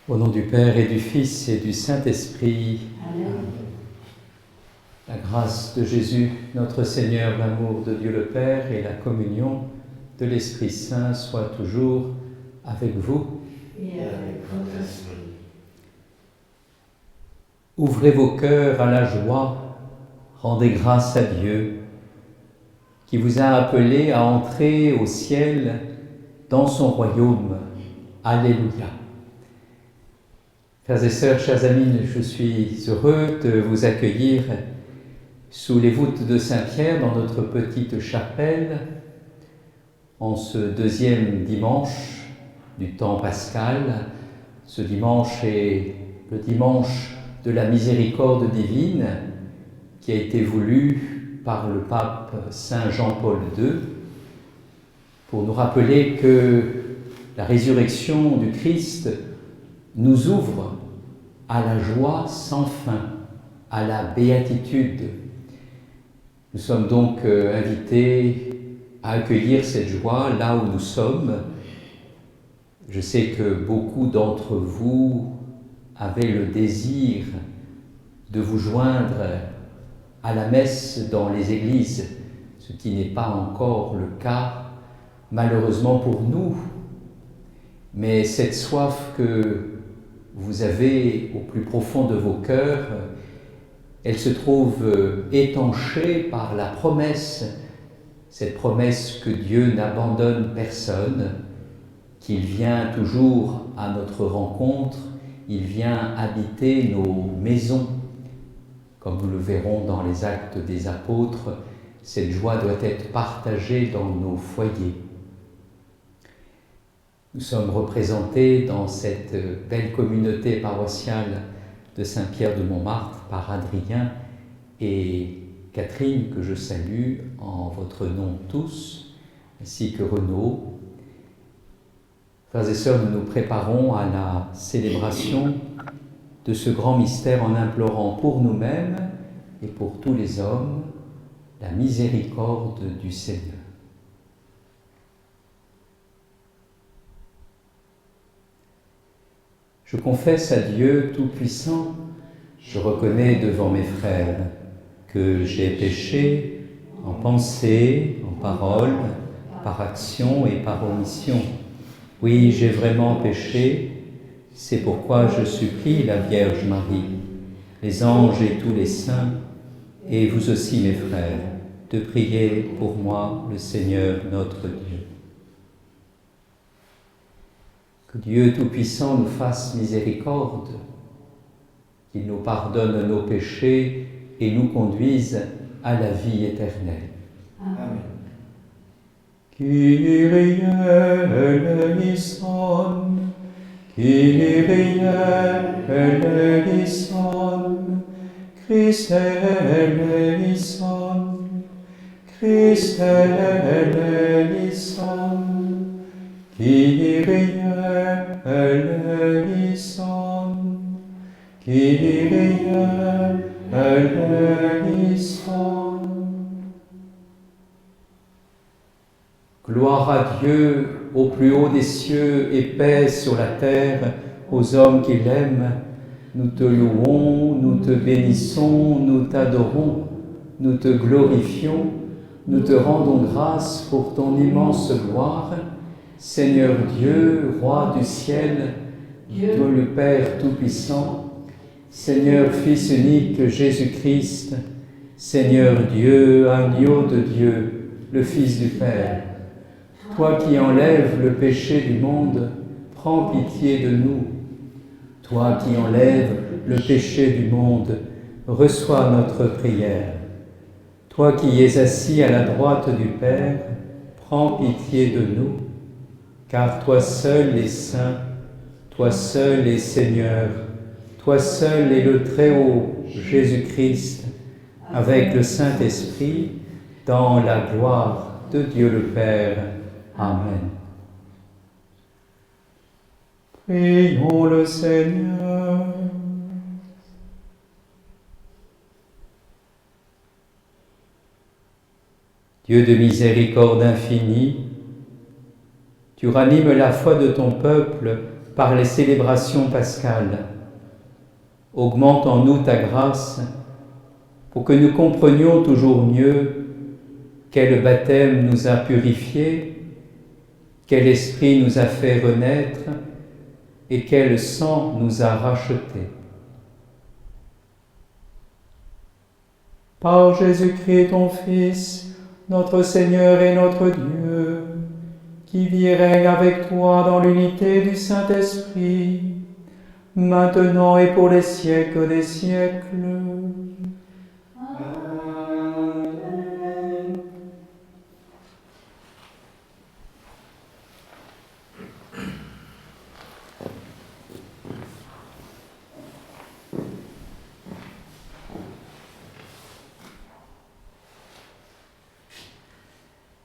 Au nom du Père et du Fils et du Saint-Esprit. Amen. La grâce de Jésus, notre Seigneur, l'amour de Dieu le Père et la communion de l'Esprit Saint soient toujours avec vous. Et avec votre esprit. Ouvrez vos cœurs à la joie, rendez grâce à Dieu, qui vous a appelé à entrer au ciel dans son royaume. Alléluia. Frères et sœurs, chers amis, je suis heureux de vous accueillir sous les voûtes de Saint-Pierre dans notre petite chapelle en ce deuxième dimanche du temps pascal. Ce dimanche est le dimanche de la miséricorde divine qui a été voulu par le pape Saint Jean-Paul II pour nous rappeler que la résurrection du Christ nous ouvre à la joie sans fin, à la béatitude. Nous sommes donc invités à accueillir cette joie là où nous sommes. Je sais que beaucoup d'entre vous avaient le désir de vous joindre à la messe dans les églises, ce qui n'est pas encore le cas, malheureusement pour nous. Mais cette soif que vous avez au plus profond de vos cœurs, elle se trouve étanchée par la promesse, cette promesse que Dieu n'abandonne personne, qu'il vient toujours à notre rencontre, il vient habiter nos maisons. Comme nous le verrons dans les Actes des Apôtres, cette joie doit être partagée dans nos foyers. Nous sommes représentés dans cette belle communauté paroissiale de Saint-Pierre de Montmartre par Adrien et Catherine, que je salue en votre nom tous, ainsi que Renaud. Frères et sœurs, nous nous préparons à la célébration de ce grand mystère en implorant pour nous-mêmes et pour tous les hommes la miséricorde du Seigneur. Je confesse à Dieu Tout-Puissant, je reconnais devant mes frères que j'ai péché en pensée, en parole, par action et par omission. Oui, j'ai vraiment péché, c'est pourquoi je supplie la Vierge Marie, les anges et tous les saints, et vous aussi mes frères, de prier pour moi le Seigneur notre Dieu. Que Dieu Tout-Puissant nous fasse miséricorde, qu'il nous pardonne nos péchés et nous conduise à la vie éternelle. Amen. Kyrie eleison, Kyrie eleison, Christe eleison, Christe eleison, Kyrie eleison, Kyrie eleison. Gloire à Dieu au plus haut des cieux et paix sur la terre aux hommes qui l'aiment. Nous te louons, nous te bénissons, nous t'adorons, nous te glorifions, nous te rendons grâce pour ton immense gloire. Seigneur Dieu, Roi du ciel, Dieu le Père Tout-Puissant, Seigneur Fils unique Jésus-Christ, Seigneur Dieu, agneau de Dieu, le Fils du Père, toi qui enlèves le péché du monde, prends pitié de nous. Toi qui enlèves le péché du monde, reçois notre prière. Toi qui es assis à la droite du Père, prends pitié de nous. Car toi seul es saint, toi seul es Seigneur, toi seul es le Très-Haut, Jésus-Christ, avec le Saint-Esprit, dans la gloire de Dieu le Père. Amen. Prions le Seigneur. Dieu de miséricorde infinie, tu ranimes la foi de ton peuple par les célébrations pascales. Augmente en nous ta grâce pour que nous comprenions toujours mieux quel baptême nous a purifiés, quel esprit nous a fait renaître et quel sang nous a rachetés. Par Jésus-Christ, ton Fils, notre Seigneur et notre Dieu, qui vit et règne avec toi dans l'unité du Saint-Esprit, maintenant et pour les siècles des siècles. Amen.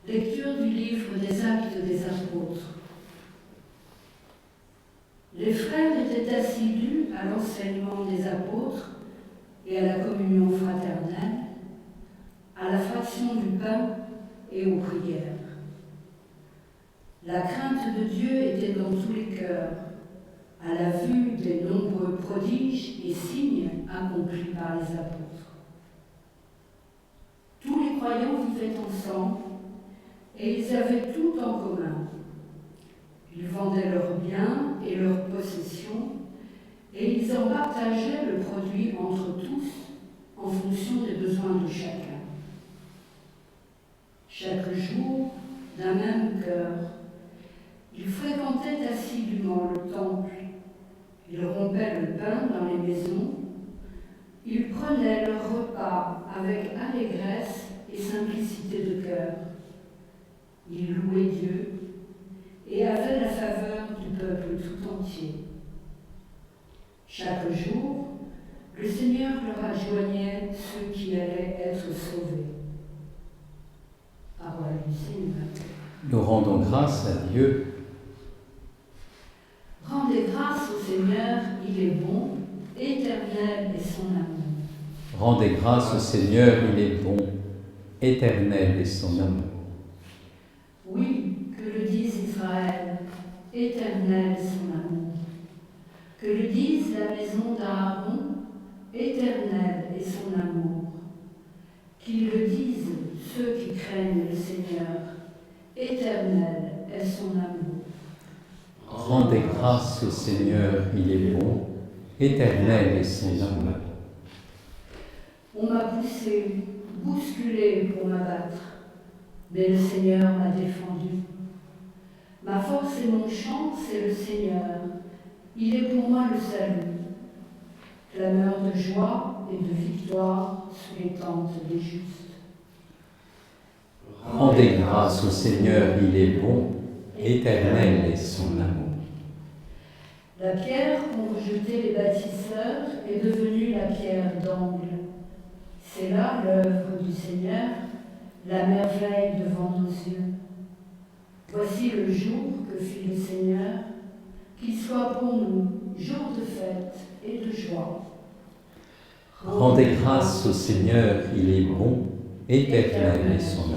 Lecture du livre des Actes des Apôtres. Les frères étaient assidus à l'enseignement des apôtres et à la communion fraternelle, à la fraction du pain et aux prières. La crainte de Dieu était dans tous les cœurs, à la vue des nombreux prodiges et signes accomplis par les apôtres. Tous les croyants vivaient ensemble et ils avaient tout en commun. Ils vendaient leurs biens et leurs possessions et ils en partageaient le produit entre tous en fonction des besoins de chacun. Chaque jour, d'un même cœur, ils fréquentaient assidûment le temple. Ils rompaient le pain dans les maisons. Ils prenaient leur repas avec allégresse et simplicité de cœur. Ils louaient Dieu et avaient la faveur du peuple tout entier. Chaque jour, le Seigneur leur adjoignait ceux qui allaient être sauvés. Parole du Seigneur. Nous rendons grâce à Dieu. Rendez grâce au Seigneur, il est bon, éternel est son amour. Rendez grâce au Seigneur, il est bon, éternel est son amour. Oui, que le dise Israël, éternel est son amour. Que le dise la maison d'Aaron, éternel est son amour. Qu'ils le disent ceux qui craignent le Seigneur, éternel est son amour. Rendez grâce au Seigneur, il est bon, éternel est son amour. On m'a poussé, bousculé pour m'abattre, mais le Seigneur m'a défendu. Ma force et mon chant, c'est le Seigneur. Il est pour moi le salut. Clameur de joie et de victoire sous les tentes des justes. Rendez grâce au Seigneur, il est bon, éternel est son amour. La pierre qu'ont rejetée les bâtisseurs est devenue la pierre d'angle. C'est là l'œuvre du Seigneur, la merveille devant nos yeux. Voici le jour que fit le Seigneur, qu'il soit pour nous jour de fête et de joie. Rendez grâce au Seigneur, il est bon, éternel est son amour.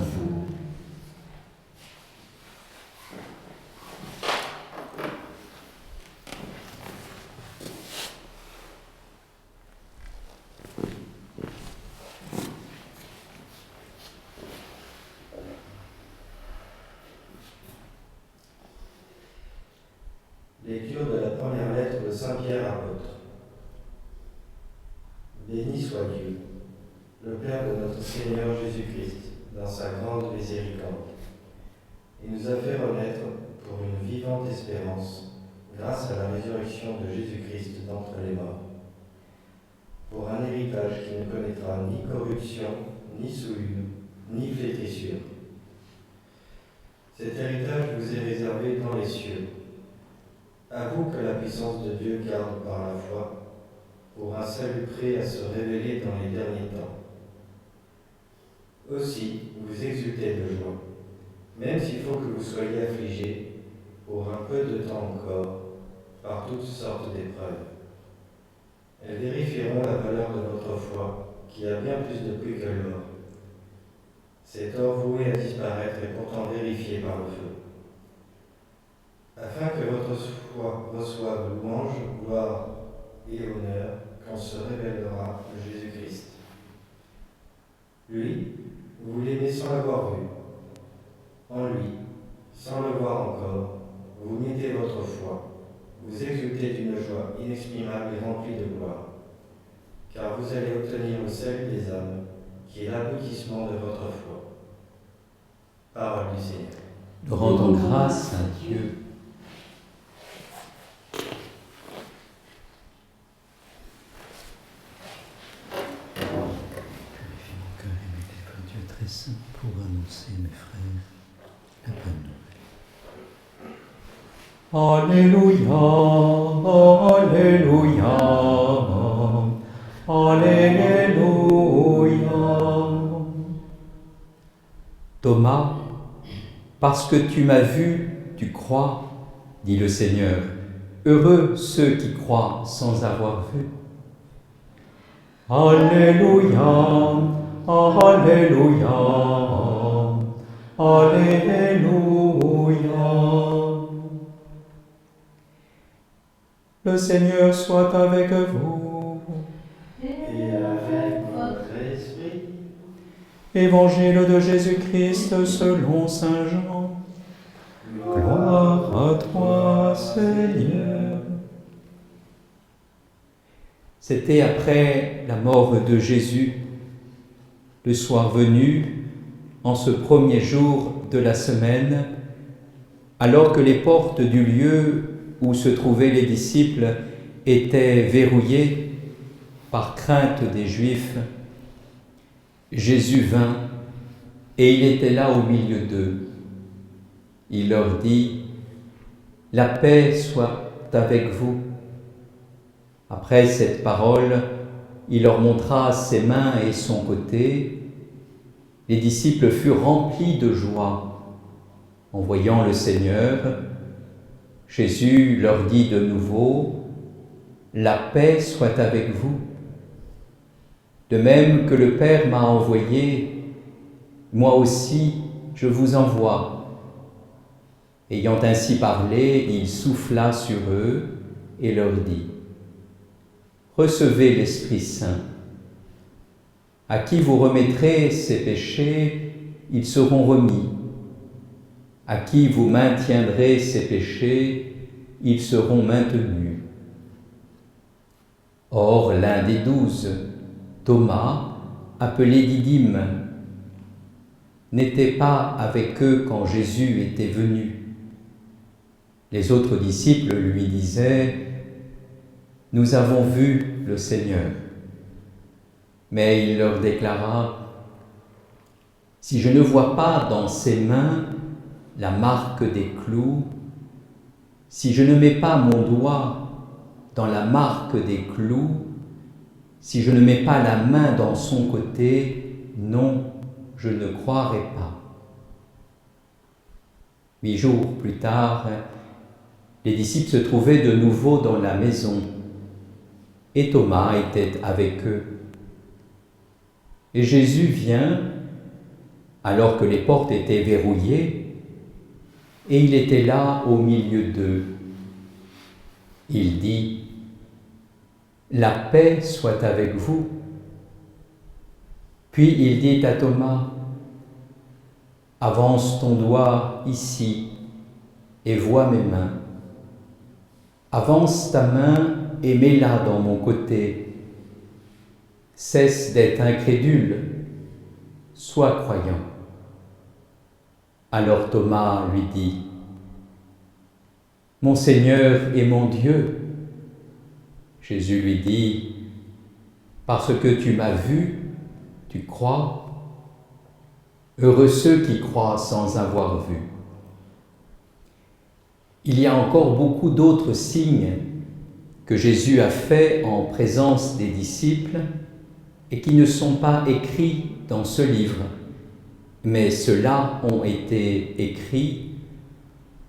Lecture de la première lettre de Saint Pierre apôtre. Béni soit Dieu, le Père de notre Seigneur Jésus-Christ, dans sa grande miséricorde. Il nous a fait renaître pour une vivante espérance, grâce à la résurrection de Jésus-Christ d'entre les morts, pour un héritage qui ne connaîtra ni corruption, ni souillure, ni flétrissure. Cet héritage vous est réservé dans les cieux. À vous que la puissance de Dieu garde par la foi, pour un salut prêt à se révéler dans les derniers temps. Aussi, vous exultez de joie, même s'il faut que vous soyez affligés, pour un peu de temps encore, par toutes sortes d'épreuves. Elles vérifieront la valeur de votre foi, qui a bien plus de prix que l'or. Cet or voué à disparaître est pourtant vérifié par le feu. Afin afin que votre foi reçoive louange, gloire et honneur quand se révélera Jésus-Christ. Lui, vous l'aimez sans l'avoir vu. En lui, sans le voir encore, vous mettez votre foi. Vous exultez d'une joie inexprimable et remplie de gloire, car vous allez obtenir le salut des âmes, qui est l'aboutissement de votre foi. Parole du Seigneur. Nous rendons grâce à Dieu. Purifie mon cœur et mes lèvres, Dieu très saint, pour annoncer, mes frères, la bonne nouvelle. Alléluia, Alléluia, Alléluia. Thomas, parce que tu m'as vu, tu crois, dit le Seigneur. Heureux ceux qui croient sans avoir vu. Alléluia, Alléluia, Alléluia. Le Seigneur soit avec vous. Et avec votre esprit. Évangile de Jésus-Christ selon saint Jean. Gloire à toi, Seigneur. C'était après la mort de Jésus, le soir venu, en ce premier jour de la semaine, alors que les portes du lieu où se trouvaient les disciples étaient verrouillées par crainte des Juifs, Jésus vint et il était là au milieu d'eux. Il leur dit : « La paix soit avec vous. » Après cette parole, il leur montra ses mains et son côté. Les disciples furent remplis de joie en voyant le Seigneur. Jésus leur dit de nouveau : « La paix soit avec vous. De même que le Père m'a envoyé, moi aussi je vous envoie. » Ayant ainsi parlé, il souffla sur eux et leur dit : « Recevez l'Esprit Saint. À qui vous remettrez ses péchés, ils seront remis. À qui vous maintiendrez ses péchés, ils seront maintenus. » Or, l'un des 12, Thomas, appelé Didyme, n'était pas avec eux quand Jésus était venu. Les autres disciples lui disaient : « Nous avons vu le Seigneur. » Mais il leur déclara : « Si je ne vois pas dans ses mains la marque des clous, si je ne mets pas mon doigt dans la marque des clous, si je ne mets pas la main dans son côté, non, je ne croirai pas. » 8 jours plus tard, les disciples se trouvaient de nouveau dans la maison, et Thomas était avec eux. Et Jésus vient, alors que les portes étaient verrouillées, et il était là au milieu d'eux. Il dit : « La paix soit avec vous. » Puis il dit à Thomas : « Avance ton doigt ici et vois mes mains. Avance ta main et mets-la dans mon côté. Cesse d'être incrédule, sois croyant. » Alors Thomas lui dit : « Mon Seigneur et mon Dieu. » Jésus lui dit : « Parce que tu m'as vu, tu crois. Heureux ceux qui croient sans avoir vu. » Il y a encore beaucoup d'autres signes que Jésus a faits en présence des disciples et qui ne sont pas écrits dans ce livre, mais ceux-là ont été écrits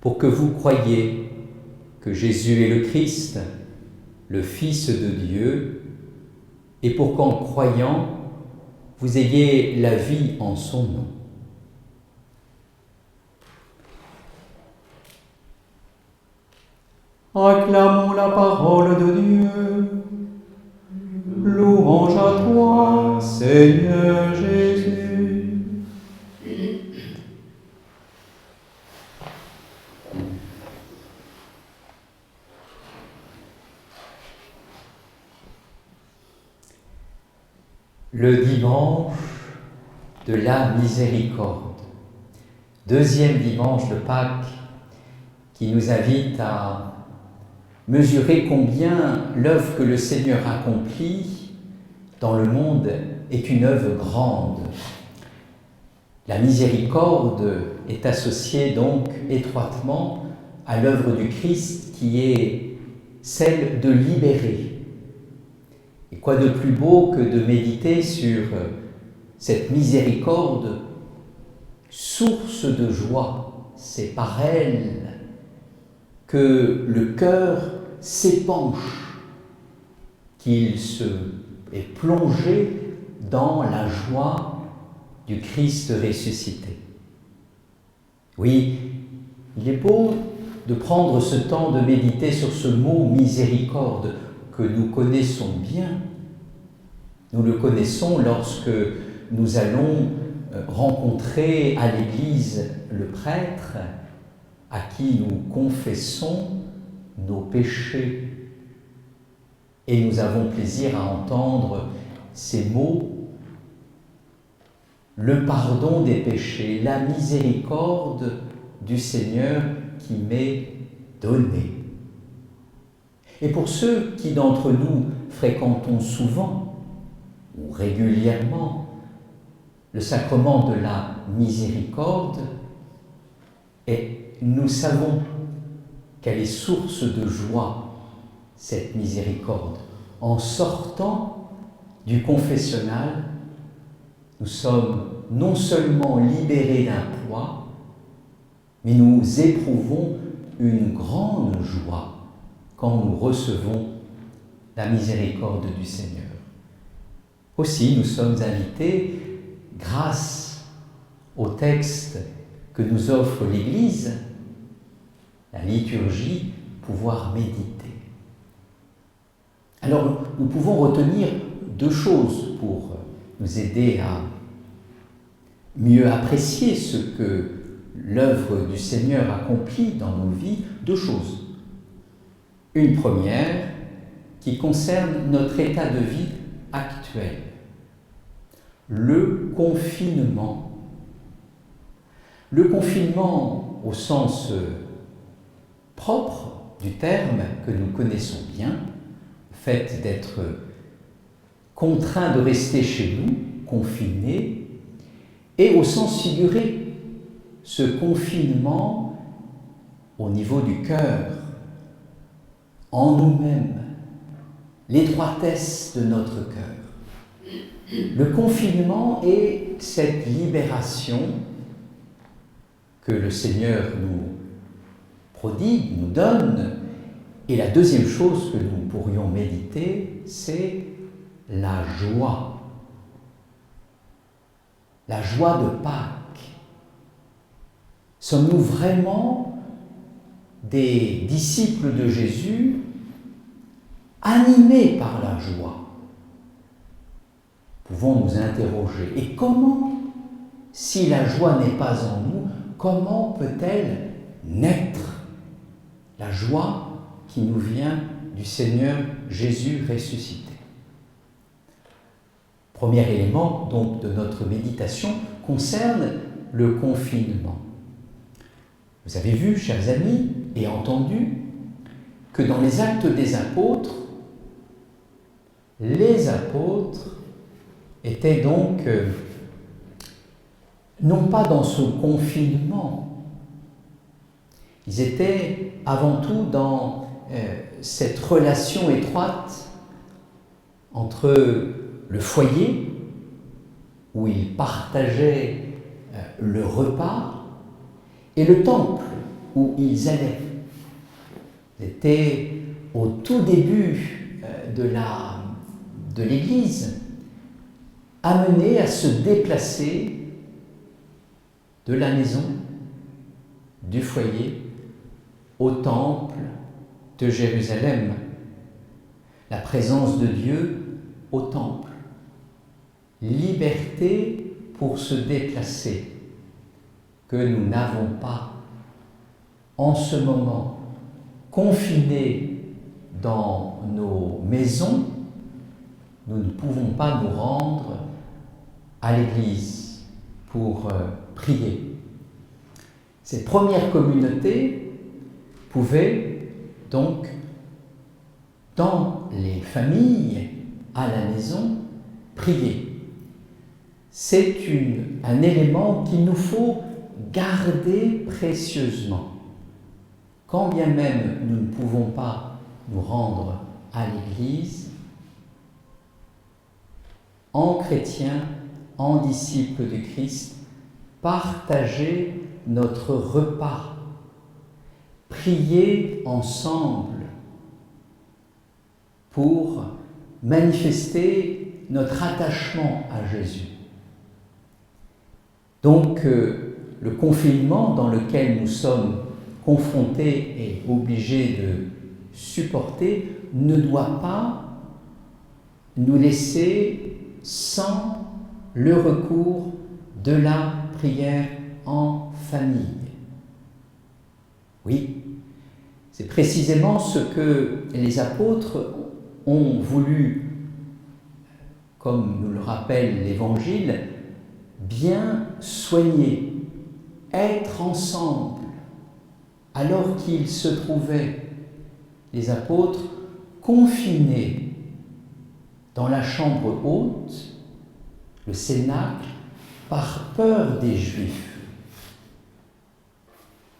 pour que vous croyiez que Jésus est le Christ, le Fils de Dieu, et pour qu'en croyant, vous ayez la vie en son nom. Acclamons la parole de Dieu. Louange à toi, Seigneur Jésus. Le dimanche de la miséricorde, deuxième dimanche de Pâques, qui nous invite à mesurer combien l'œuvre que le Seigneur accomplit dans le monde est une œuvre grande. La miséricorde est associée donc étroitement à l'œuvre du Christ qui est celle de libérer. Et quoi de plus beau que de méditer sur cette miséricorde, source de joie. C'est par elle que le cœur s'épanche, qu'il est plongé dans la joie du Christ ressuscité. Oui, il est beau de prendre ce temps de méditer sur ce mot miséricorde que nous connaissons bien. Nous le connaissons lorsque nous allons rencontrer à l'église le prêtre à qui nous confessons nos péchés. Et nous avons plaisir à entendre ces mots: le pardon des péchés, la miséricorde du Seigneur qui m'est donnée. Et pour ceux qui d'entre nous fréquentons souvent ou régulièrement le sacrement de la miséricorde, et nous savons qu'elle est source de joie, cette miséricorde. En sortant du confessionnal, nous sommes non seulement libérés d'un poids, mais nous éprouvons une grande joie quand nous recevons la miséricorde du Seigneur. Aussi, nous sommes invités, grâce au texte que nous offre l'Église, la liturgie, pouvoir méditer. Alors, nous pouvons retenir deux choses pour nous aider à mieux apprécier ce que l'œuvre du Seigneur accomplit dans nos vies. Deux choses. Une première qui concerne notre état de vie actuel. Le confinement. Le confinement au sens propre du terme que nous connaissons bien, le fait d'être contraint de rester chez nous, confiné, et au sens figuré, ce confinement au niveau du cœur, en nous-mêmes, l'étroitesse de notre cœur. Le confinement est cette libération que le Seigneur nous prodigue, nous donne. Et la deuxième chose que nous pourrions méditer, c'est la joie. La joie de Pâques. Sommes-nous vraiment des disciples de Jésus animés par la joie? Pouvons nous interroger. Et comment, si la joie n'est pas en nous, comment peut-elle naître? La joie qui nous vient du Seigneur Jésus ressuscité. Premier élément donc de notre méditation concerne le confinement. Vous avez vu, chers amis, et entendu que dans les Actes des Apôtres, les apôtres étaient donc non pas dans ce confinement, ils étaient avant tout dans cette relation étroite entre le foyer, où ils partageaient le repas, et le temple, où ils allaient. Ils étaient au tout début de l'Église, amenés à se déplacer de la maison, du foyer, au temple, de Jérusalem, la présence de Dieu au temple, liberté pour se déplacer, que nous n'avons pas en ce moment, confinés dans nos maisons. Nous ne pouvons pas nous rendre à l'église pour prier. Ces premières communautés pouvaient donc, dans les familles, à la maison, prier. C'est un élément qu'il nous faut garder précieusement. Quand bien même nous ne pouvons pas nous rendre à l'église, en chrétiens, en disciples de Christ, partager notre repas, prier ensemble pour manifester notre attachement à Jésus. Donc, le confinement dans lequel nous sommes confrontés et obligés de supporter ne doit pas nous laisser sans le recours de la prière en famille. Oui, c'est précisément ce que les apôtres ont voulu, comme nous le rappelle l'Évangile, bien soigner, être ensemble, alors qu'ils se trouvaient, les apôtres, confinés dans la chambre haute, le cénacle, par peur des Juifs.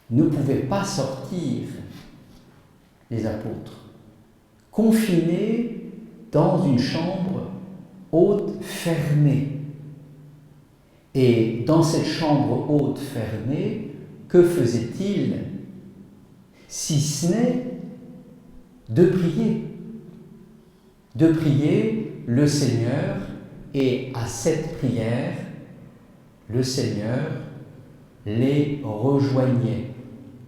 Ne pouvaient pas sortir, les apôtres, confinés dans une chambre haute fermée. Et dans cette chambre haute fermée, que faisaient-ils, si ce n'est de prier le Seigneur, et à cette prière, le Seigneur les rejoignait,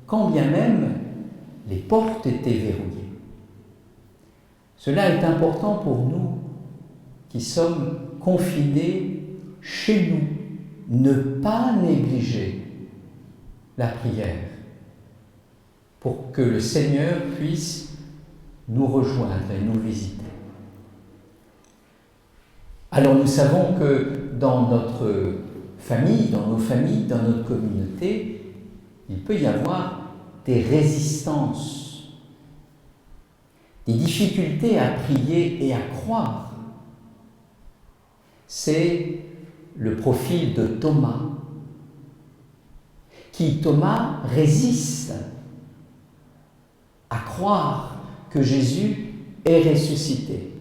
quand bien même les portes étaient verrouillées. Cela est important pour nous qui sommes confinés chez nous, ne pas négliger la prière pour que le Seigneur puisse nous rejoindre et nous visiter. Alors nous savons que dans notre famille, dans nos familles, dans notre communauté, il peut y avoir des résistances, des difficultés à prier et à croire. C'est le profil de Thomas, qui, Thomas, résiste à croire que Jésus est ressuscité.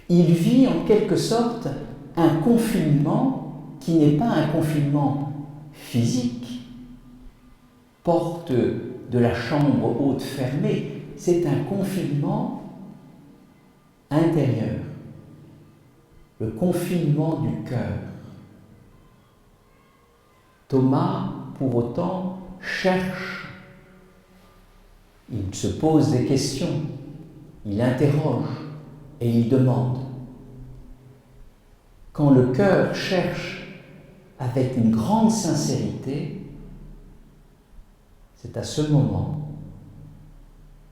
Il vit en quelque sorte un confinement qui n'est pas un confinement physique, porte de la chambre haute fermée, c'est un confinement intérieur, le confinement du cœur. Thomas, pour autant, cherche, il se pose des questions, il interroge et il demande. Quand le cœur cherche avec une grande sincérité, c'est à ce moment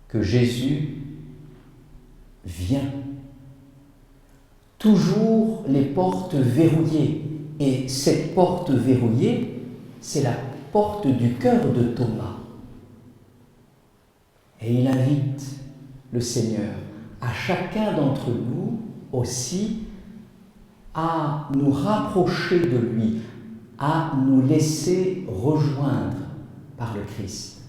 que Jésus vient. Toujours les portes verrouillées. Et cette porte verrouillée, c'est la porte du cœur de Thomas. Et il invite le Seigneur à chacun d'entre nous aussi à nous rapprocher de lui, à nous laisser rejoindre par le Christ.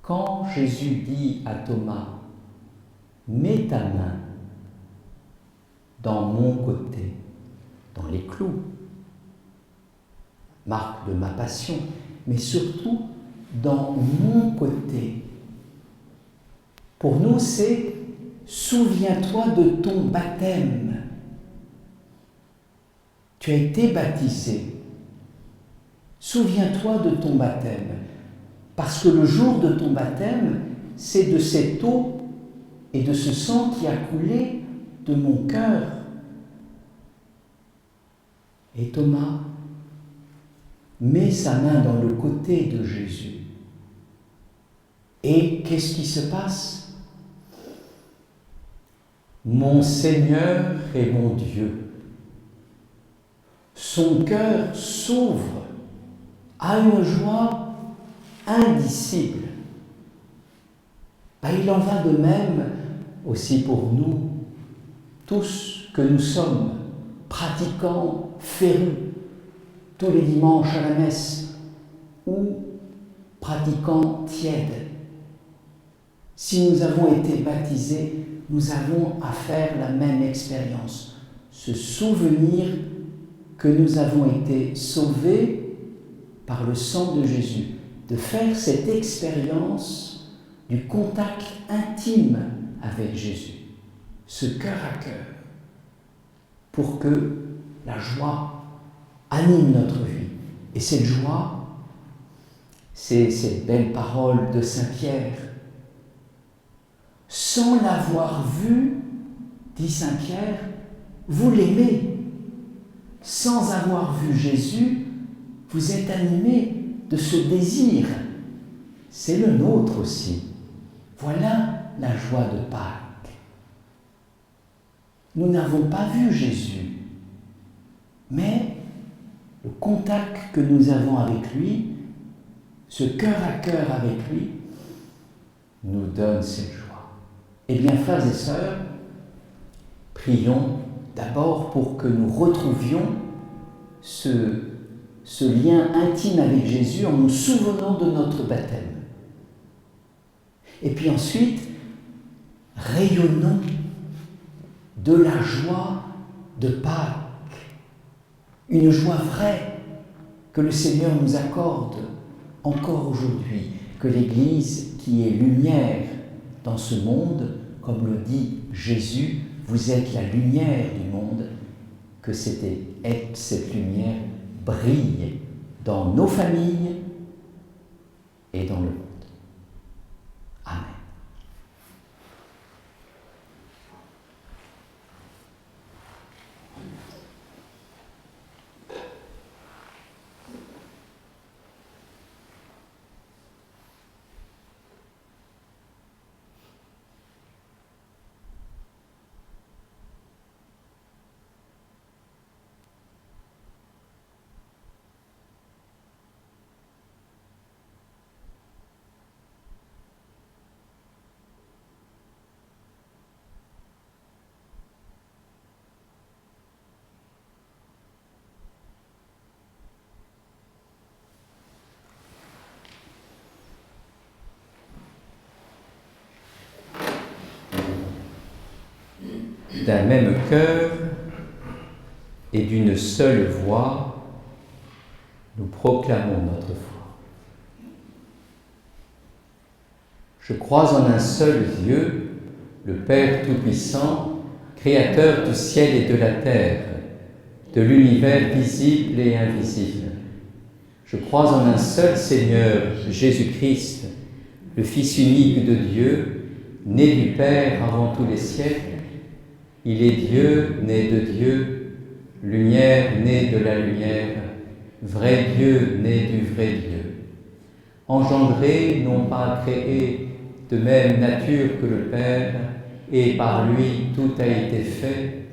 Quand Jésus dit à Thomas, « Mets ta main dans mon côté, dans les clous, marque de ma passion, mais surtout dans mon côté. » Pour nous, c'est « Souviens-toi de ton baptême. Tu as été baptisé. Souviens-toi de ton baptême. Parce que le jour de ton baptême, c'est de cette eau et de ce sang qui a coulé de mon cœur. Et Thomas met sa main dans le côté de Jésus. Et qu'est-ce qui se passe? Mon Seigneur et mon Dieu. Son cœur s'ouvre à une joie indicible. Il en va de même aussi pour nous, tous que nous sommes pratiquants, férus, tous les dimanches à la messe, ou pratiquants tièdes. Si nous avons été baptisés, nous avons à faire la même expérience, se souvenir que nous avons été sauvés par le sang de Jésus, de faire cette expérience du contact intime avec Jésus, ce cœur à cœur, pour que la joie anime notre vie. Et cette joie, c'est cette belle parole de Saint Pierre. Sans l'avoir vu, dit Saint Pierre, vous l'aimez. Sans avoir vu Jésus, vous êtes animés de ce désir. C'est le nôtre aussi. Voilà la joie de Pâques. Nous n'avons pas vu Jésus, mais le contact que nous avons avec lui, ce cœur à cœur avec lui, nous donne cette joie. Eh bien, frères et sœurs, prions d'abord pour que nous retrouvions ce lien intime avec Jésus en nous souvenant de notre baptême. Et puis ensuite, rayonnons de la joie de Pâques, une joie vraie que le Seigneur nous accorde encore aujourd'hui, que l'Église qui est lumière dans ce monde, comme le dit Jésus, vous êtes la lumière du monde, que cette lumière brille dans nos familles et dans le monde. Amen. D'un même cœur et d'une seule voix, nous proclamons notre foi. Je crois en un seul Dieu, le Père Tout-Puissant, Créateur du ciel et de la terre, de l'univers visible et invisible. Je crois en un seul Seigneur, Jésus-Christ, le Fils unique de Dieu, né du Père avant tous les siècles. Il est Dieu, né de Dieu, lumière née de la lumière, vrai Dieu, né du vrai Dieu. Engendré, non pas créé, de même nature que le Père, et par lui tout a été fait.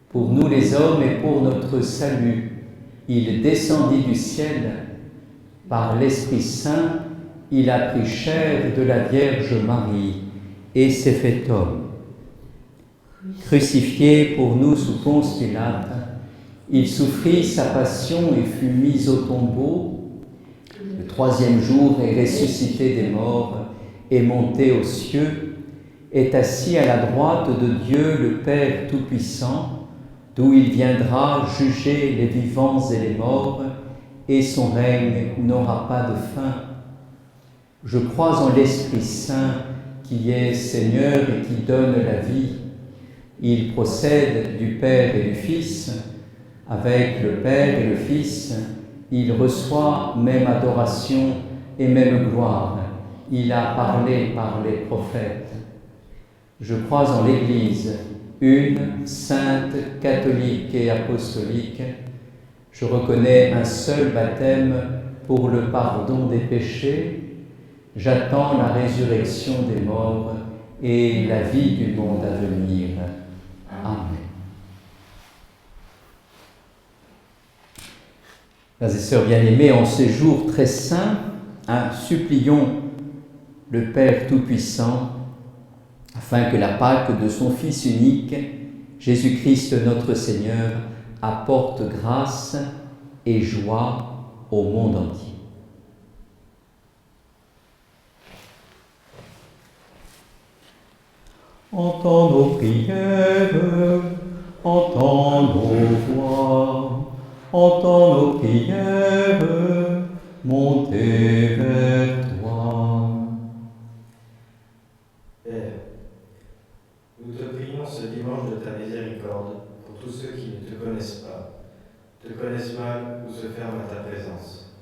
Pour nous les hommes et pour notre salut, il descendit du ciel. Par l'Esprit Saint, il a pris chair de la Vierge Marie et s'est fait homme. Crucifié pour nous sous Ponce Pilate, il souffrit sa passion et fut mis au tombeau. Le troisième jour est ressuscité des morts, est monté aux cieux, est assis à la droite de Dieu le Père Tout-Puissant, d'où il viendra juger les vivants et les morts, et son règne n'aura pas de fin. Je crois en l'Esprit Saint, qui est Seigneur et qui donne la vie. Il procède du Père et du Fils. Avec le Père et le Fils, il reçoit même adoration et même gloire. Il a parlé par les prophètes. Je crois en l'Église, une, sainte, catholique et apostolique. Je reconnais un seul baptême pour le pardon des péchés. J'attends la résurrection des morts et la vie du monde à venir. Amen. Frères et sœurs bien-aimés, en ces jours très saints, supplions le Père Tout-Puissant afin que la Pâque de son Fils unique, Jésus-Christ notre Seigneur, apporte grâce et joie au monde entier. Entends nos prières, entends nos voix, entends nos prières, montez vers toi. Père, nous te prions ce dimanche de ta miséricorde pour tous ceux qui ne te connaissent pas, te connaissent mal ou se ferment à ta présence.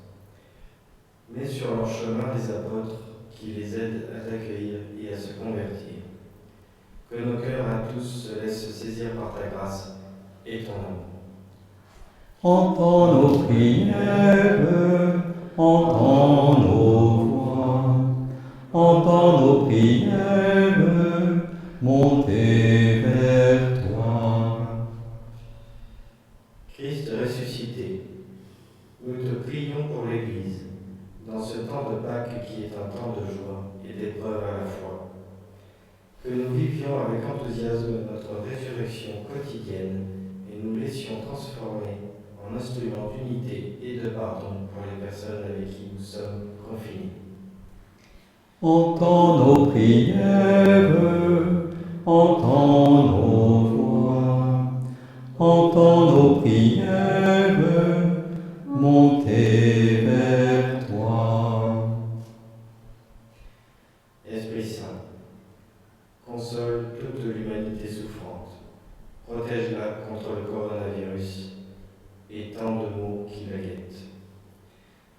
Mets sur leur chemin les apôtres qui les aident à t'accueillir et à se convertir. Que nos cœurs à tous se laissent saisir par ta grâce et ton amour. Entends nos prières, entends nos voix, entends nos prières, montez vers toi. Christ ressuscité, nous te prions pour l'Église, dans ce temps de Pâques qui est un temps de joie et d'épreuve à la fois. Que nous vivions avec enthousiasme notre résurrection quotidienne et nous laissions transformer en instrument d'unité et de pardon pour les personnes avec qui nous sommes confinés. Entends nos prières, entends nos voix, entends nos prières, montez vers toi. Esprit Saint, console toute l'humanité souffrante, protège-la contre le coronavirus et tant de maux qui la guettent.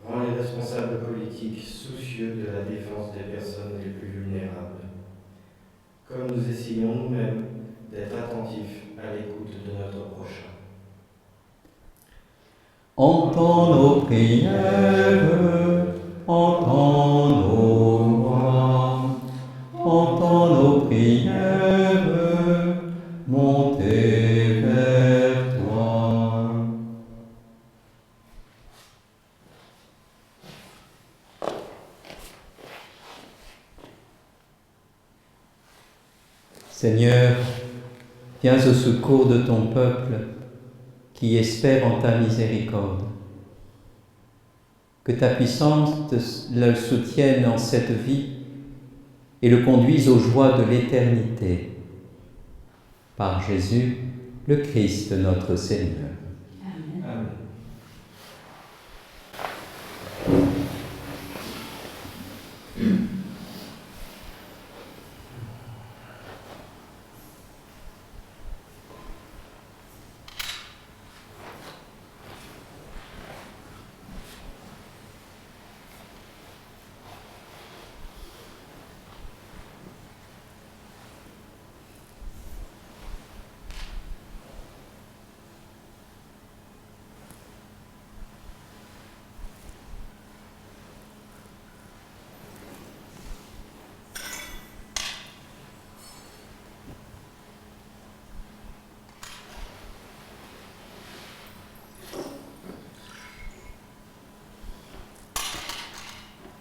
Rends les responsables politiques soucieux de la défense des personnes les plus vulnérables. Comme nous essayons nous-mêmes d'être attentifs à l'écoute de notre prochain. Entends nos prières, entends nos voix, entends nos prières, montez vers toi. Seigneur, viens au secours de ton peuple qui espère en ta miséricorde. Que ta puissance le soutienne en cette vie et le conduise aux joies de l'éternité. Par Jésus, le Christ notre Seigneur. Amen. Amen.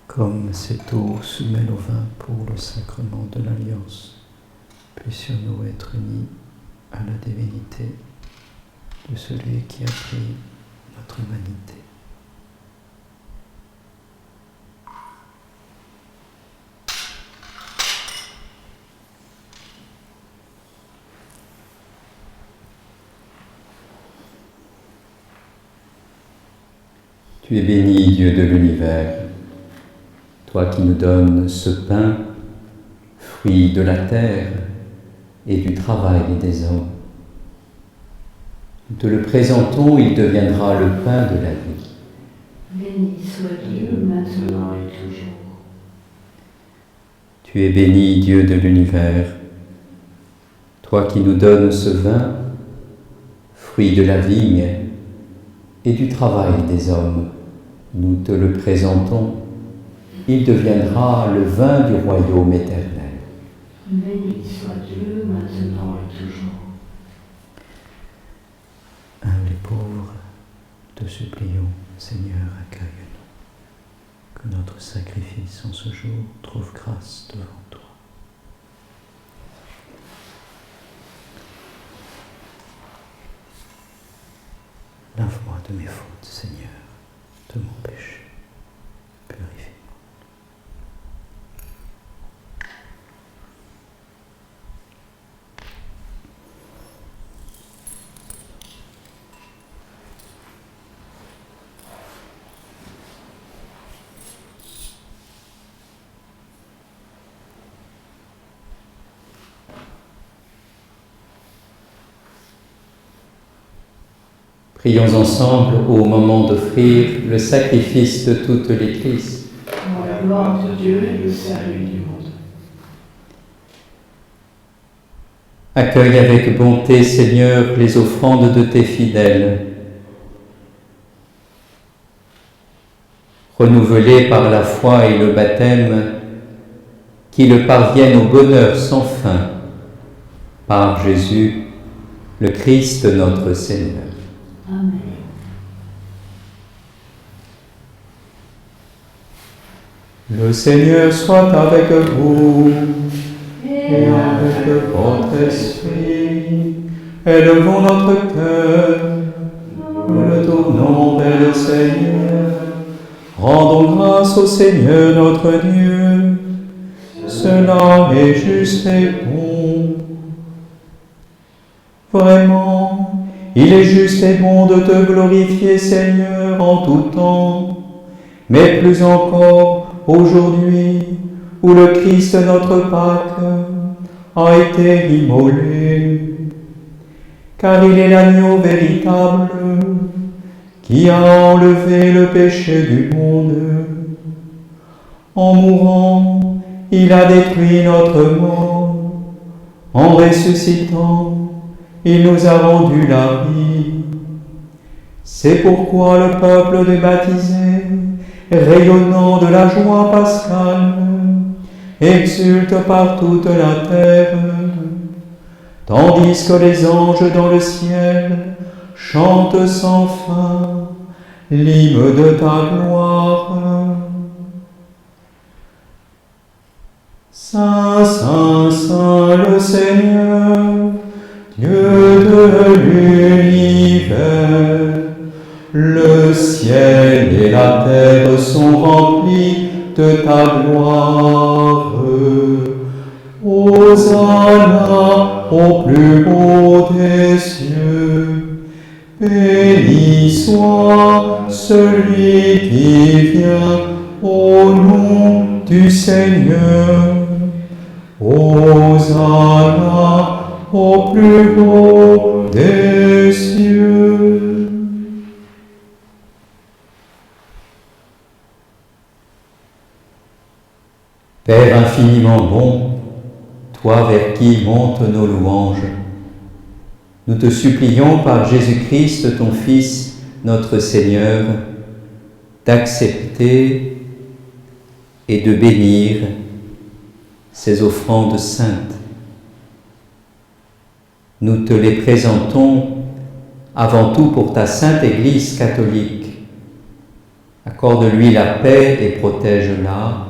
Comme cette eau se mêle au vin pour le sacrement de l'Alliance, puissions-nous être unis à la divinité de celui qui a pris notre humanité. Tu es béni, Dieu de l'univers, toi qui nous donnes ce pain, fruit de la terre et du travail des hommes. Nous te le présentons, il deviendra le pain de la vie. Béni soit Dieu maintenant et toujours. Tu es béni, Dieu de l'univers, toi qui nous donnes ce vin, fruit de la vigne et du travail des hommes. Nous te le présentons, il deviendra le vin du royaume éternel. Béni soit Dieu maintenant et toujours. Humbles et pauvres, te supplions, Seigneur, accueille-nous, que notre sacrifice en ce jour trouve grâce devant toi. Lave-moi de mes fautes, Seigneur, de mon péché. Purifie-moi. Prions ensemble au moment d'offrir le sacrifice de toute l'Église. Pour la gloire de Dieu et le salut du monde. Accueille avec bonté, Seigneur, les offrandes de tes fidèles. Renouvelés par la foi et le baptême, qu'ils parviennent au bonheur sans fin, par Jésus, le Christ notre Seigneur. Amen. Le Seigneur soit avec vous et avec votre esprit. Élevons notre cœur, nous le tournons vers le Seigneur. Rendons grâce au Seigneur notre Dieu. Cela est juste et bon. Vraiment, il est juste et bon de te glorifier, Seigneur, en tout temps, mais plus encore aujourd'hui, où le Christ, notre Pâque, a été immolé, car il est l'agneau véritable qui a enlevé le péché du monde. En mourant, il a détruit notre mort. En ressuscitant, il nous a rendu la vie. C'est pourquoi le peuple des baptisés, rayonnant de la joie pascale, exulte par toute la terre, tandis que les anges dans le ciel chantent sans fin l'hymne de ta gloire. Saint, Saint, Saint le Seigneur, Dieu de l'univers, le ciel et la terre sont remplis de ta gloire. Hosanna au plus haut des cieux. Béni soit celui qui vient au nom du Seigneur. Hosanna au plus haut des cieux. Père infiniment bon, toi vers qui montent nos louanges, nous te supplions par Jésus-Christ, ton Fils, notre Seigneur, d'accepter et de bénir ces offrandes saintes. Nous te les présentons avant tout pour ta sainte Église catholique. Accorde-lui la paix et protège-la.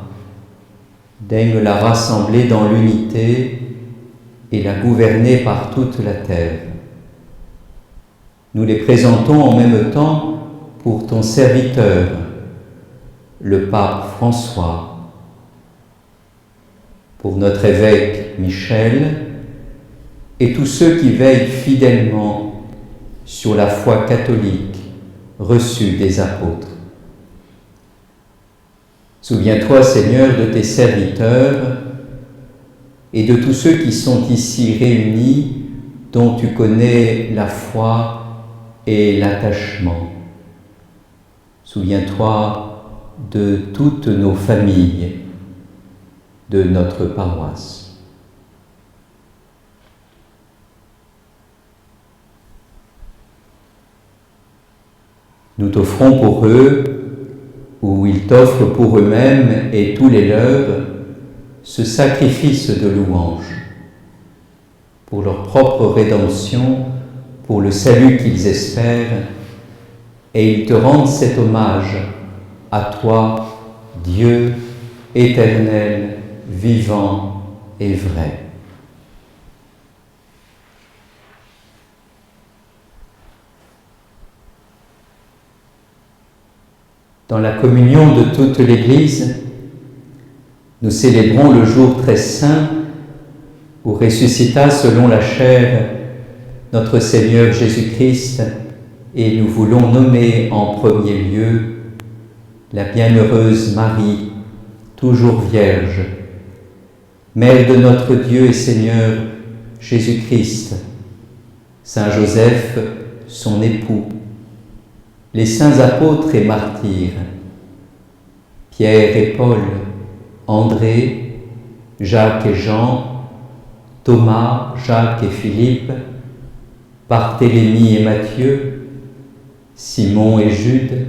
Daigne la rassembler dans l'unité et la gouverner par toute la terre. Nous les présentons en même temps pour ton serviteur, le pape François, pour notre évêque Michel et tous ceux qui veillent fidèlement sur la foi catholique reçue des apôtres. Souviens-toi, Seigneur, de tes serviteurs et de tous ceux qui sont ici réunis, dont tu connais la foi et l'attachement. Souviens-toi de toutes nos familles, de notre paroisse. Nous t'offrons pour eux, ou ils t'offrent pour eux-mêmes et tous les leurs, ce sacrifice de louange, pour leur propre rédemption, pour le salut qu'ils espèrent, et ils te rendent cet hommage à toi, Dieu éternel, vivant et vrai. Dans la communion de toute l'Église, nous célébrons le jour très saint où ressuscita selon la chair notre Seigneur Jésus-Christ, et nous voulons nommer en premier lieu la bienheureuse Marie, toujours vierge, Mère de notre Dieu et Seigneur Jésus-Christ, Saint Joseph, son époux, les saints apôtres et martyrs, Pierre et Paul, André, Jacques et Jean, Thomas, Jacques et Philippe, Barthélemy et Matthieu, Simon et Jude,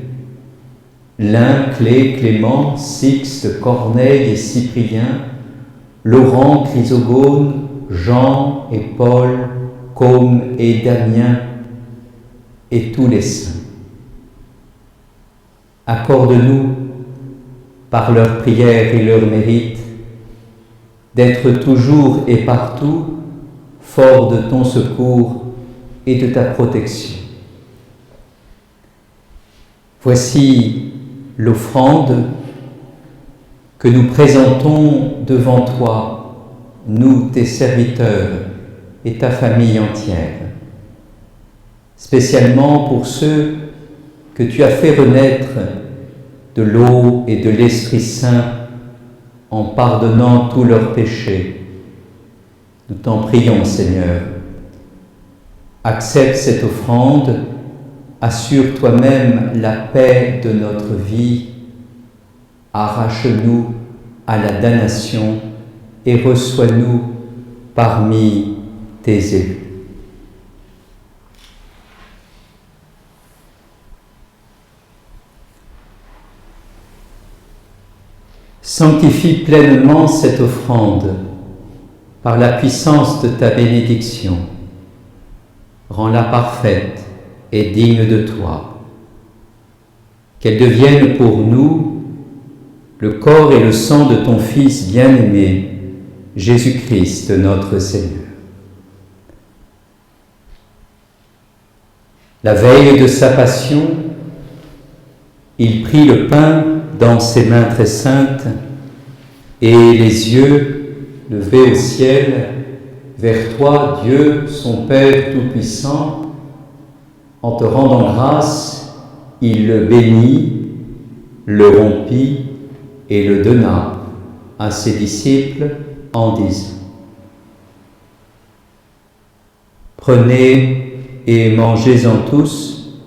Lin, Clé, Clément, Sixte, Corneille et Cyprien, Laurent, Chrysogone, Jean et Paul, Côme et Damien, et tous les saints. Accorde-nous, par leurs prières et leurs mérites, d'être toujours et partout forts de ton secours et de ta protection. Voici l'offrande que nous présentons devant toi, nous, tes serviteurs et ta famille entière, spécialement pour ceux que tu as fait renaître de l'eau et de l'Esprit Saint en pardonnant tous leurs péchés. Nous t'en prions, Seigneur. Accepte cette offrande, assure toi-même la paix de notre vie, arrache-nous à la damnation et reçois-nous parmi tes élus. Sanctifie pleinement cette offrande par la puissance de ta bénédiction. Rends-la parfaite et digne de toi. Qu'elle devienne pour nous le corps et le sang de ton Fils bien-aimé, Jésus-Christ notre Seigneur. La veille de sa passion, il prit le pain dans ses mains très saintes et les yeux levés au ciel vers toi, Dieu, son Père Tout-Puissant, en te rendant grâce, il le bénit, le rompit et le donna à ses disciples en disant : Prenez et mangez-en tous,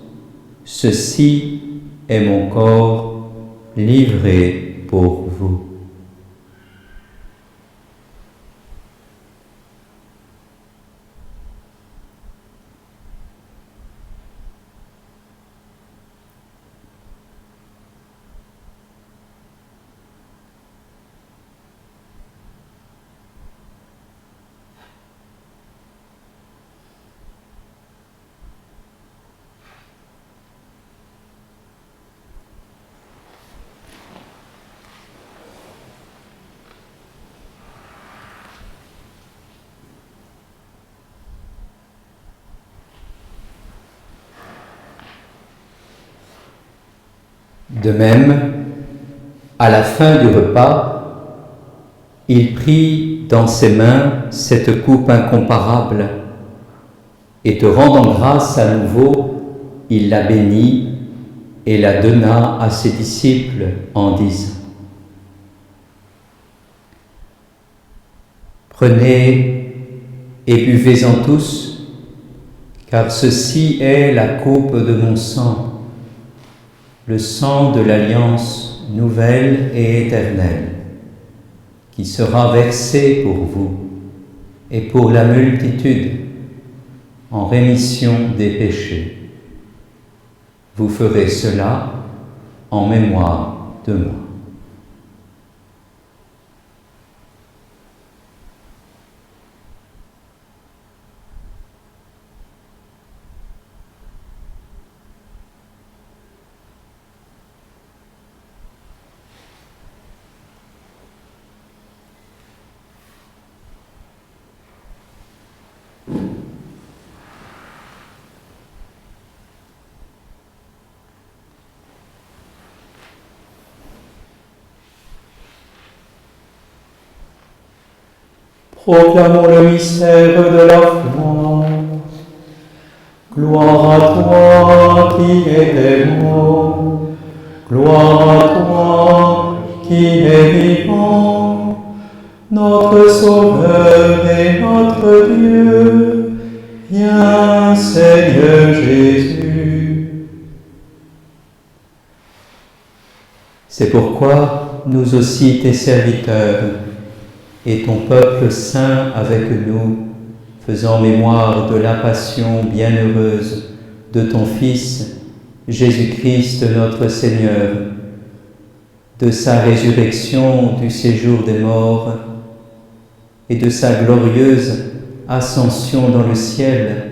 ceci est mon corps livré pour vous. De même, à la fin du repas, il prit dans ses mains cette coupe incomparable et te rendant grâce à nouveau, il la bénit et la donna à ses disciples en disant : Prenez et buvez-en tous, car ceci est la coupe de mon sang, le sang de l'alliance nouvelle et éternelle, qui sera versé pour vous et pour la multitude en rémission des péchés. Vous ferez cela en mémoire de moi. Proclamons le mystère de la foi. Gloire à toi qui es mort, gloire à toi qui es vivant, notre Sauveur et notre Dieu. Viens, Seigneur Jésus. C'est pourquoi nous aussi, tes serviteurs, et ton peuple saint avec nous, faisant mémoire de la passion bienheureuse de ton Fils, Jésus-Christ notre Seigneur, de sa résurrection du séjour des morts et de sa glorieuse ascension dans le ciel,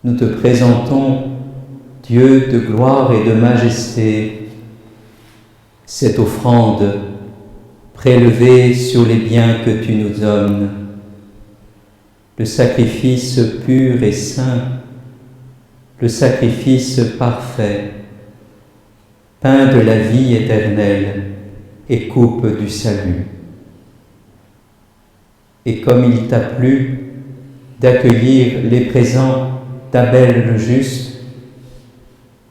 nous te présentons, Dieu de gloire et de majesté, cette offrande prélevée sur les biens que tu nous donnes, le sacrifice pur et saint, le sacrifice parfait, pain de la vie éternelle et coupe du salut. Et comme il t'a plu d'accueillir les présents d'Abel le juste,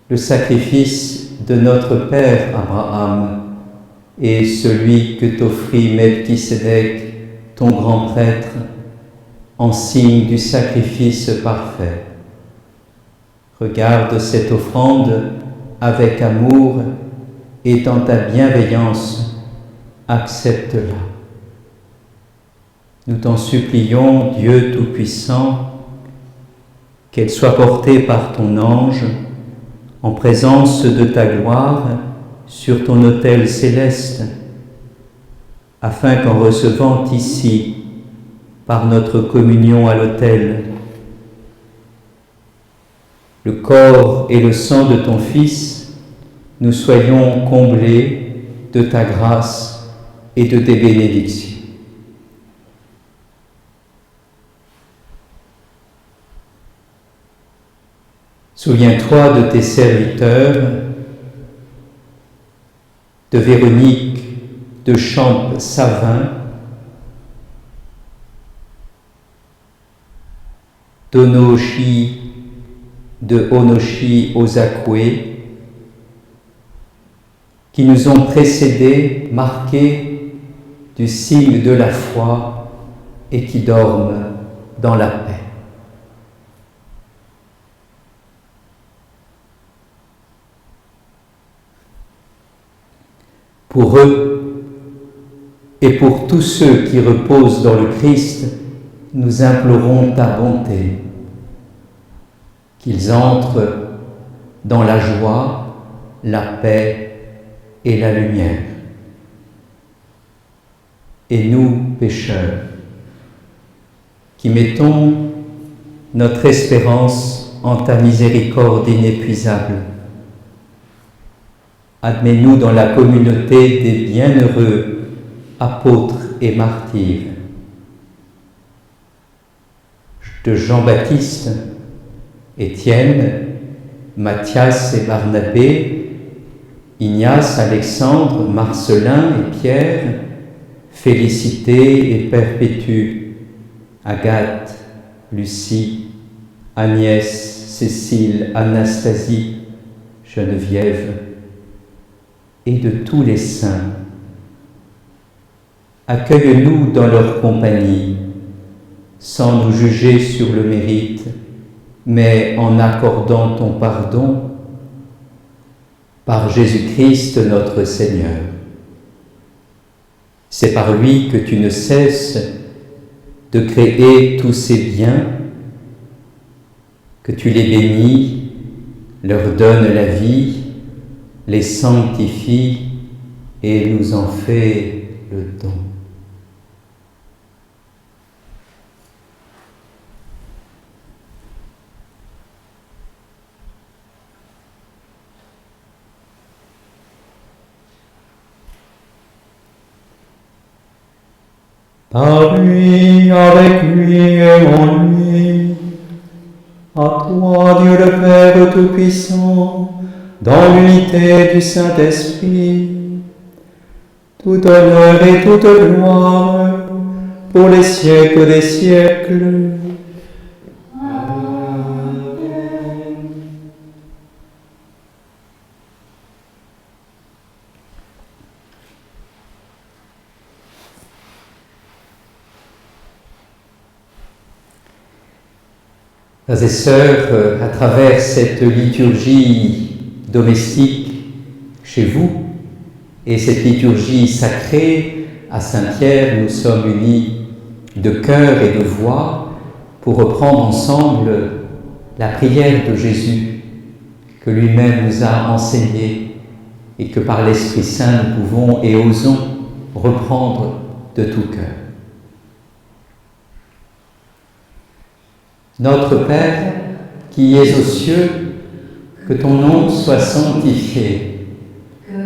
le sacrifice de notre père Abraham et celui que t'offrit Melchisédek, ton grand prêtre, en signe du sacrifice parfait. Regarde cette offrande avec amour et dans ta bienveillance, accepte-la. Nous t'en supplions, Dieu Tout-Puissant, qu'elle soit portée par ton ange en présence de ta gloire sur ton autel céleste, afin qu'en recevant ici, par notre communion à l'autel, le corps et le sang de ton Fils, nous soyons comblés de ta grâce et de tes bénédictions. Souviens-toi de tes serviteurs, de Véronique, de Champ-Savin, d'Onoshi, de Onoshi Ozakwe, qui nous ont précédés, marqués du signe de la foi et qui dorment dans la paix. Pour eux et pour tous ceux qui reposent dans le Christ, nous implorons ta bonté, qu'ils entrent dans la joie, la paix et la lumière. Et nous, pécheurs, qui mettons notre espérance en ta miséricorde inépuisable, admets-nous dans la communauté des bienheureux apôtres et martyrs, de Jean-Baptiste, Étienne, Matthias et Barnabé, Ignace, Alexandre, Marcelin et Pierre, Félicité et Perpétue, Agathe, Lucie, Agnès, Cécile, Anastasie, Geneviève, et de tous les saints. Accueille-nous dans leur compagnie, sans nous juger sur le mérite, mais en accordant ton pardon, par Jésus-Christ notre Seigneur. C'est par lui que tu ne cesses de créer tous ces biens, que tu les bénis, leur donnes la vie, les sanctifies et nous en fais le don. Par lui, avec lui et en lui, à toi, Dieu le Père Tout-Puissant, dans l'unité du Saint-Esprit, tout honneur et toute gloire pour les siècles des siècles. Frères et sœurs, à travers cette liturgie domestique chez vous et cette liturgie sacrée à Saint-Pierre, nous sommes unis de cœur et de voix pour reprendre ensemble la prière de Jésus que lui-même nous a enseignée et que par l'Esprit Saint nous pouvons et osons reprendre de tout cœur. Notre Père, qui es aux cieux, que ton nom soit sanctifié,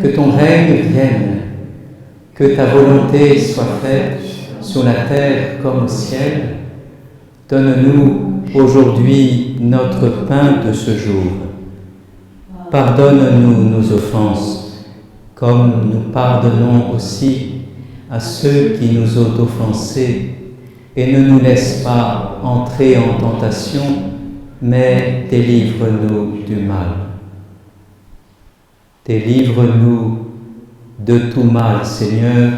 que ton règne vienne, que ta volonté soit faite sur la terre comme au ciel. Donne-nous aujourd'hui notre pain de ce jour. Pardonne-nous nos offenses, comme nous pardonnons aussi à ceux qui nous ont offensés, et ne nous laisse pas entrer en tentation, mais délivre-nous du mal. Délivre-nous de tout mal, Seigneur,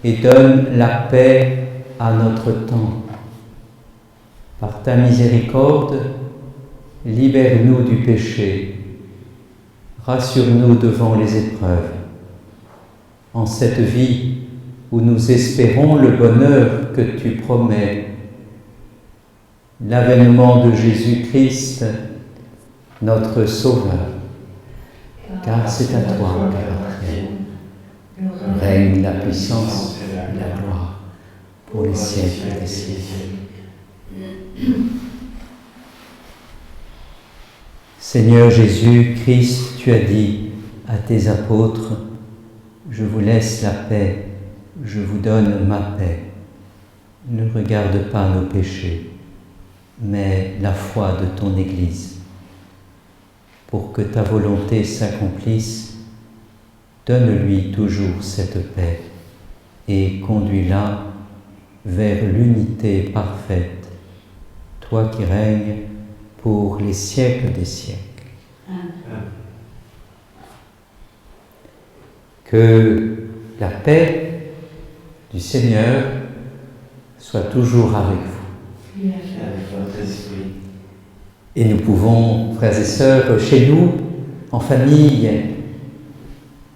et donne la paix à notre temps. Par ta miséricorde, libère-nous du péché, rassure-nous devant les épreuves. En cette vie où nous espérons le bonheur que tu promets, l'avènement de Jésus-Christ, notre Sauveur. Car c'est à toi qu'appartient, règne la puissance et la gloire pour les siècles des siècles. Seigneur Jésus-Christ, tu as dit à tes apôtres, je vous laisse la paix, je vous donne ma paix. Ne regarde pas nos péchés, mais la foi de ton Église. Pour que ta volonté s'accomplisse, donne-lui toujours cette paix et conduis-la vers l'unité parfaite, toi qui règnes pour les siècles des siècles. Amen. Que la paix du Seigneur soit toujours avec vous. Avec votre esprit. Et nous pouvons, frères et sœurs, chez nous, en famille,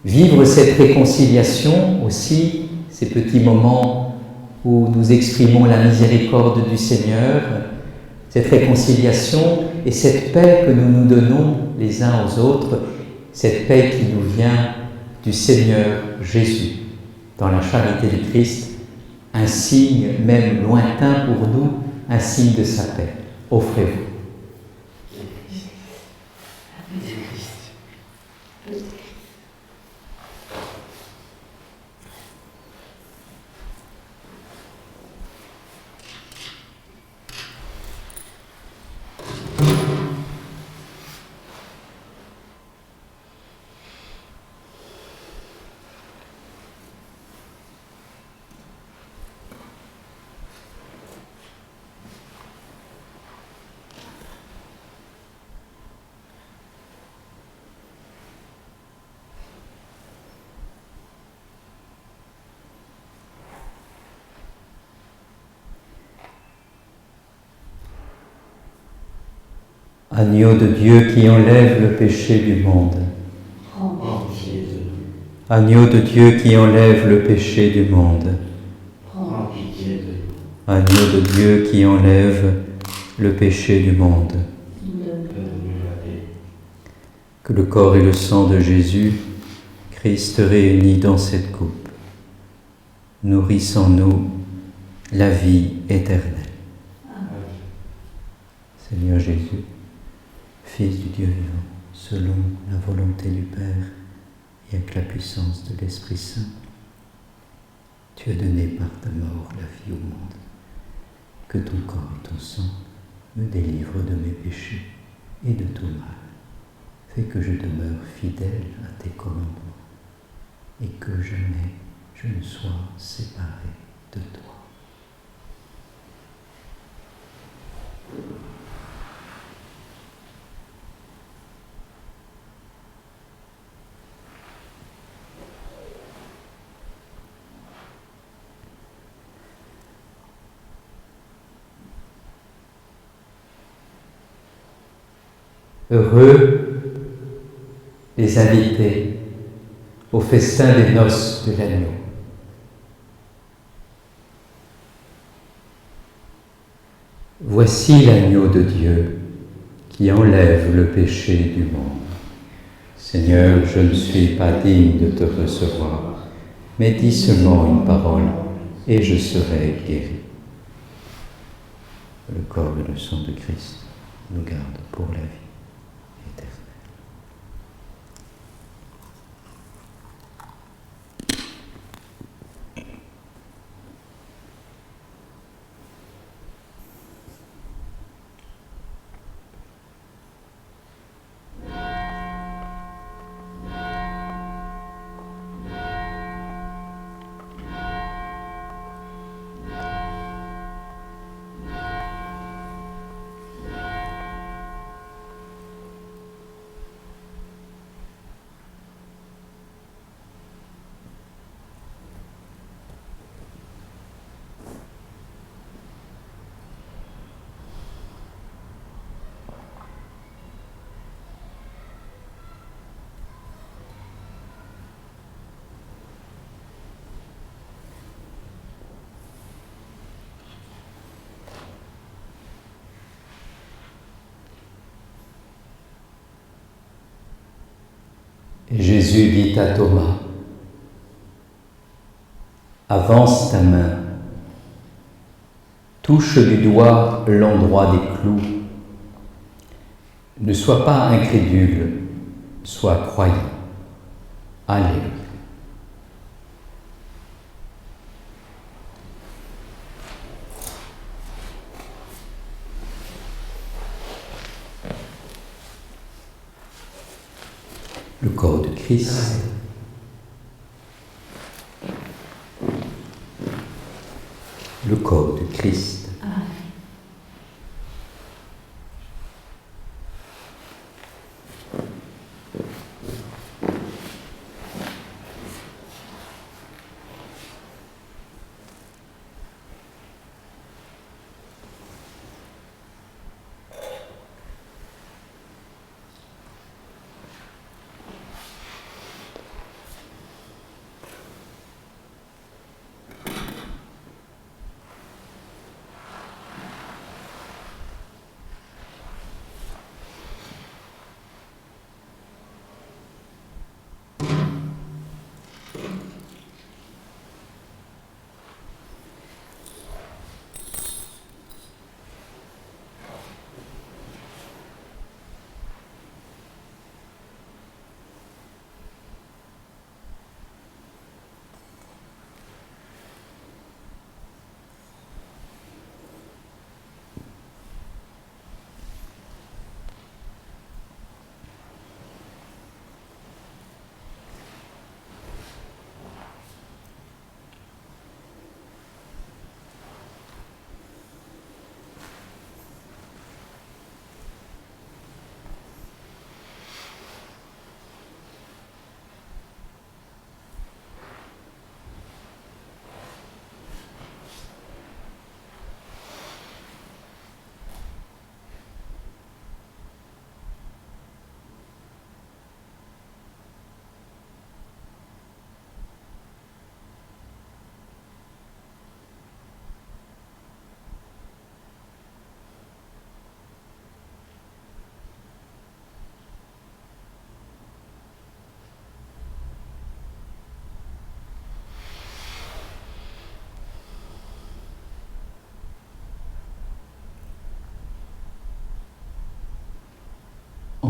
vivre cette réconciliation aussi, ces petits moments où nous exprimons la miséricorde du Seigneur, cette réconciliation et cette paix que nous nous donnons les uns aux autres, cette paix qui nous vient du Seigneur Jésus. Dans la charité du Christ, un signe même lointain pour nous, un signe de sa paix. Offrez-vous. Agneau de Dieu qui enlève le péché du monde, Agneau de Dieu qui enlève le péché du monde. Prends pitié de nous. Agneau de Dieu qui enlève le péché du monde. Donne-nous la paix. Que le corps et le sang de Jésus, Christ réunis dans cette coupe, nourrissent en nous la vie éternelle. Seigneur Jésus, Fils du Dieu vivant, selon la volonté du Père et avec la puissance de l'Esprit Saint, tu as donné par ta mort la vie au monde. Que ton corps et ton sang me délivrent de mes péchés et de tout mal. Fais que je demeure fidèle à tes commandements et que jamais je ne sois séparé de toi. Heureux les invités au festin des noces de l'agneau. Voici l'agneau de Dieu qui enlève le péché du monde. Seigneur, je ne suis pas digne de te recevoir, mais dis seulement une parole et je serai guéri. Le corps et le sang de Christ nous gardent pour la vie éternelle. Et Jésus dit à Thomas, « Avance ta main, touche du doigt l'endroit des clous. Ne sois pas incrédule, sois croyant. » Alléluia. Le corps de Christ. Le corps de Christ.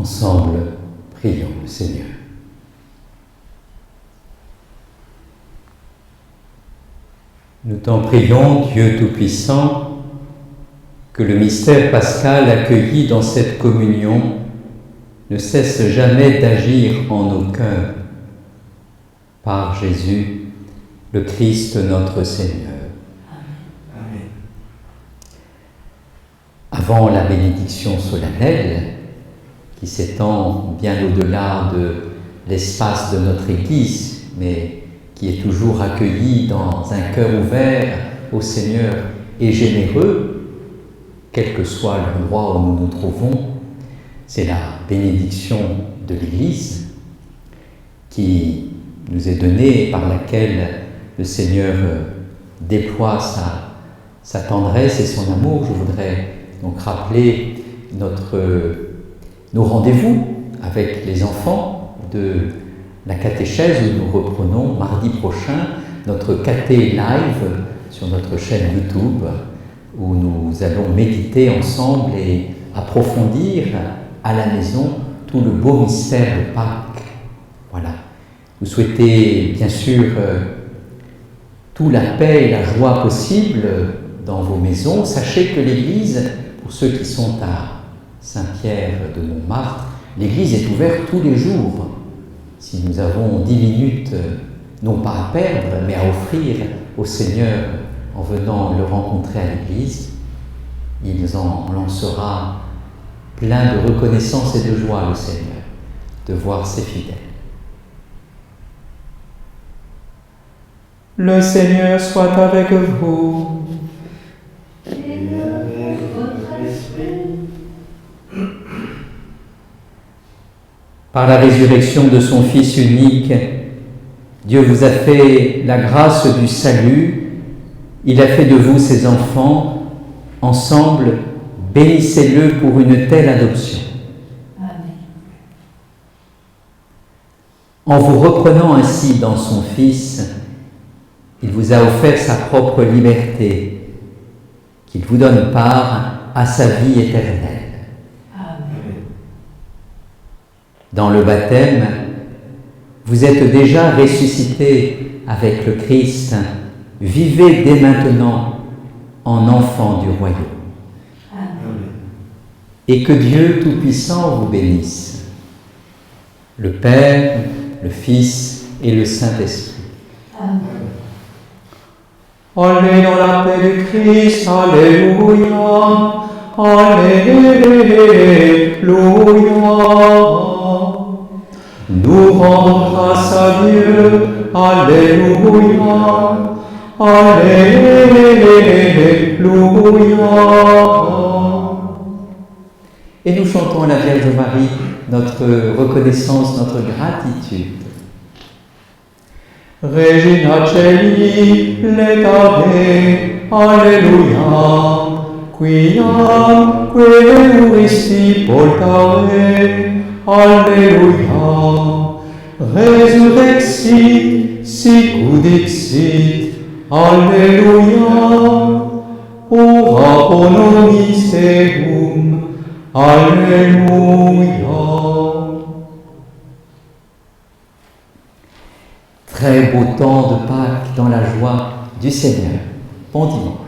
Ensemble, prions le Seigneur. Nous t'en prions, Dieu Tout-Puissant, que le mystère pascal accueilli dans cette communion ne cesse jamais d'agir en nos cœurs. Par Jésus, le Christ notre Seigneur. Amen. Avant la bénédiction solennelle, qui s'étend bien au-delà de l'espace de notre Église, mais qui est toujours accueillie dans un cœur ouvert au Seigneur et généreux, quel que soit l'endroit où nous nous trouvons, c'est la bénédiction de l'Église qui nous est donnée, par laquelle le Seigneur déploie sa tendresse et son amour. Je voudrais donc rappeler nos rendez-vous avec les enfants de la catéchèse où nous reprenons mardi prochain notre caté live sur notre chaîne YouTube où nous allons méditer ensemble et approfondir à la maison tout le beau mystère de Pâques. Voilà. Vous souhaitez bien sûr toute la paix et la joie possible dans vos maisons. Sachez que l'Église, pour ceux qui sont à Saint-Pierre de Montmartre, l'Église est ouverte tous les jours. Si nous avons 10 minutes, non pas à perdre, mais à offrir au Seigneur en venant le rencontrer à l'Église, il en sera plein de reconnaissance et de joie, le Seigneur, de voir ses fidèles. Le Seigneur soit avec vous. Et avec votre esprit. Par la résurrection de son Fils unique, Dieu vous a fait la grâce du salut. Il a fait de vous ses enfants. Ensemble, bénissez-le pour une telle adoption. Amen. En vous reprenant ainsi dans son Fils, il vous a offert sa propre liberté, qu'il vous donne part à sa vie éternelle. Amen. Dans le baptême, vous êtes déjà ressuscités avec le Christ. Vivez dès maintenant en enfants du royaume. Amen. Et que Dieu Tout-Puissant vous bénisse, le Père, le Fils et le Saint-Esprit. Amen. Allez dans la paix du Christ, alléluia, alléluia. Nous rendons grâce à Dieu, alléluia, alléluia. Et nous chantons à la Vierge Marie notre reconnaissance, notre gratitude. Regina Celi, letare, alleluia, quiam queuristi portare, alleluia, resurrexit, sic udixit, alleluia, ora pro nobis Deum, alléluia. Très beau temps de Pâques dans la joie du Seigneur. Bon dimanche.